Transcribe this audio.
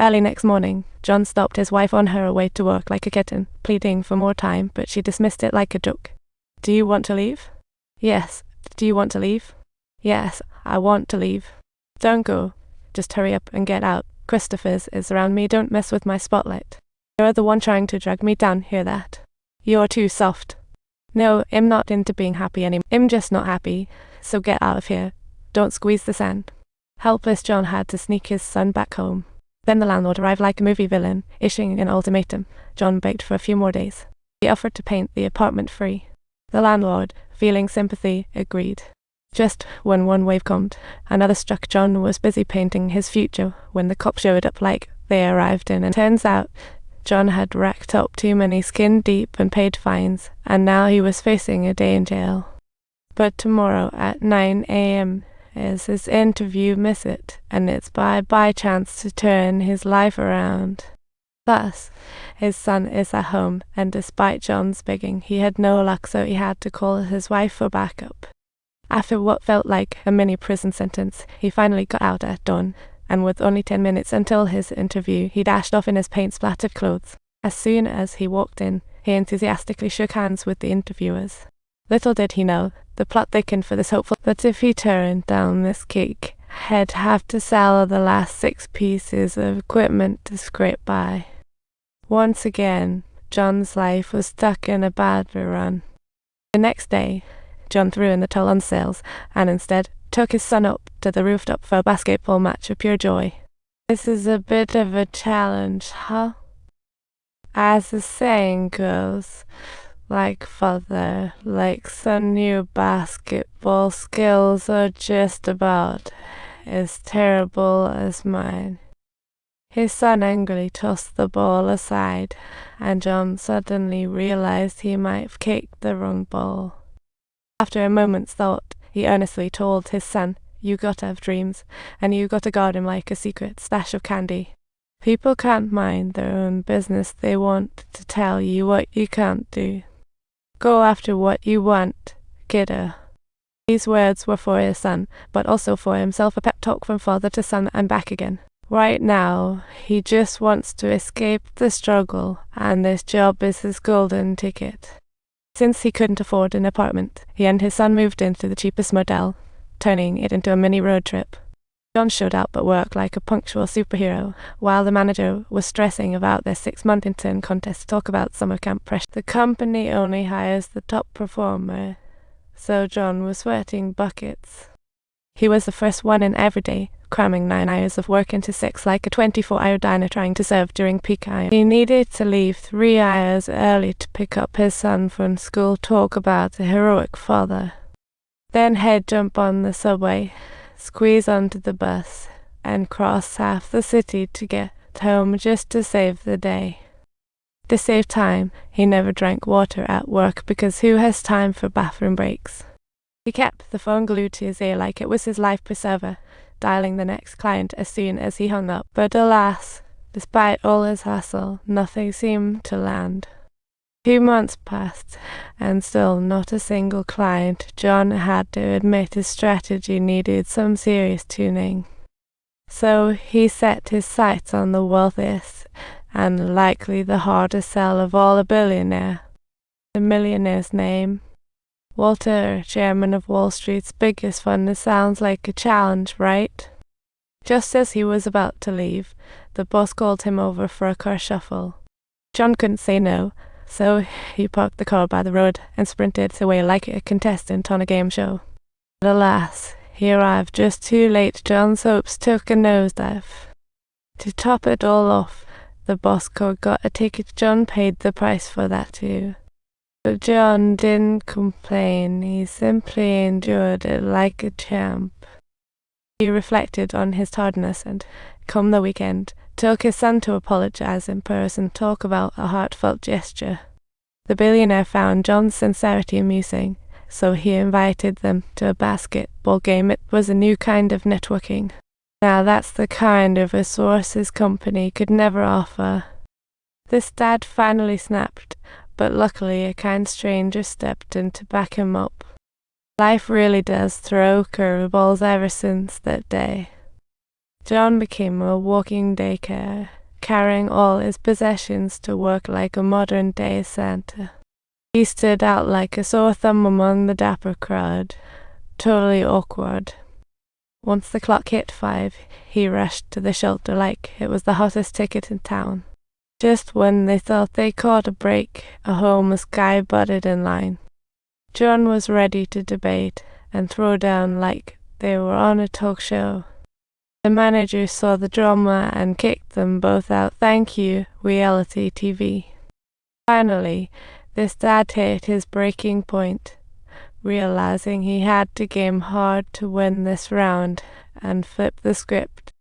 Early next morning, John stopped his wife on her way to work like a kitten, pleading for more time, but she dismissed it like a joke. "Do you want to leave?" "Yes." "Do you want to leave?" "Yes, I want to leave." "Don't go. Just hurry up and get out. Christopher's is around me. Don't mess with my spotlight. You're the one trying to drag me down, hear that? You're too soft." "No, I'm not into being happy anymore. I'm just not happy, so get out of here. Don't squeeze the sand." Helpless John had to sneak his son back home. Then the landlord arrived like a movie villain, issuing an ultimatum. John begged for a few more days. He offered to paint the apartment free. The landlord, feeling sympathy, agreed. Just when one wave calmed, another struck. John was busy painting his future when the cops showed up like they arrived in, and turns out John had racked up too many skin deep and paid fines, and now he was facing a day in jail. But tomorrow at 9 a.m. is his interview. Miss it, and it's by chance to turn his life around. Thus, his son is at home, and despite John's begging, he had no luck, so he had to call his wife for backup. After what felt like a mini prison sentence, he finally got out at dawn, and with only 10 minutes until his interview, he dashed off in his paint-splattered clothes. As soon as he walked in, he enthusiastically shook hands with the interviewers. Little did he know, the plot thickened for this hopeful, but if he turned down this gig, he'd have to sell the last 6 pieces of equipment to scrape by. Once again, John's life was stuck in a bad run. The next day, John threw in the towel on sales, and instead took his son up to the rooftop for a basketball match of pure joy. "This is a bit of a challenge, huh? As the saying goes, like father, like son, your basketball skills are just about as terrible as mine." His son angrily tossed the ball aside, and John suddenly realized he might have kicked the wrong ball. After a moment's thought, he earnestly told his son, "You gotta have dreams, and you gotta guard 'em like a secret stash of candy. People can't mind their own business. They want to tell you what you can't do. Go after what you want, kiddo." These words were for his son, but also for himself, a pep talk from father to son and back again. Right now, he just wants to escape the struggle, and this job is his golden ticket. Since he couldn't afford an apartment, he and his son moved into the cheapest motel, turning it into a mini road trip. John showed up at work like a punctual superhero, while the manager was stressing about their 6-month intern contest to talk about summer camp pressure. The company only hires the top performer, so John was sweating buckets. He was the first one in every day, cramming 9 hours of work into 6 like a 24-hour diner trying to serve during peak hour. He needed to leave 3 hours early to pick up his son from school, talk about the heroic father. Then he'd jump on the subway, squeeze onto the bus, and cross half the city to get home just to save the day. To save time, he never drank water at work because who has time for bathroom breaks? He kept the phone glued to his ear like it was his life preserver, dialing the next client as soon as he hung up. But alas, despite all his hustle, nothing seemed to land. 2 months passed, and still not a single client. John had to admit his strategy needed some serious tuning. So he set his sights on the wealthiest and likely the hardest sell of all, a billionaire. The millionaire's name? Walter, chairman of Wall Street's biggest fund. This sounds like a challenge, right? Just as he was about to leave, the boss called him over for a car shuffle. John couldn't say no, so he parked the car by the road and sprinted away like a contestant on a game show. But alas, he arrived just too late. John's hopes took a nosedive. To top it all off, the boss got a ticket. John paid the price for that too. But John didn't complain, he simply endured it like a champ. He reflected on his tardiness and, come the weekend, took his son to apologize in person, talk about a heartfelt gesture. The billionaire found John's sincerity amusing, so he invited them to a basketball game. It was a new kind of networking. Now that's the kind of resource his company could never offer. This dad finally snapped, but luckily a kind stranger stepped in to back him up. Life really does throw curveballs ever since that day. John became a walking daycare, carrying all his possessions to work like a modern-day Santa. He stood out like a sore thumb among the dapper crowd, totally awkward. Once the clock hit 5, he rushed to the shelter like it was the hottest ticket in town. Just when they thought they caught a break, a homeless guy butted in line. John was ready to debate and throw down like they were on a talk show. The manager saw the drama and kicked them both out. Thank you, reality TV. Finally, this dad hit his breaking point, realizing he had to game hard to win this round and flip the script.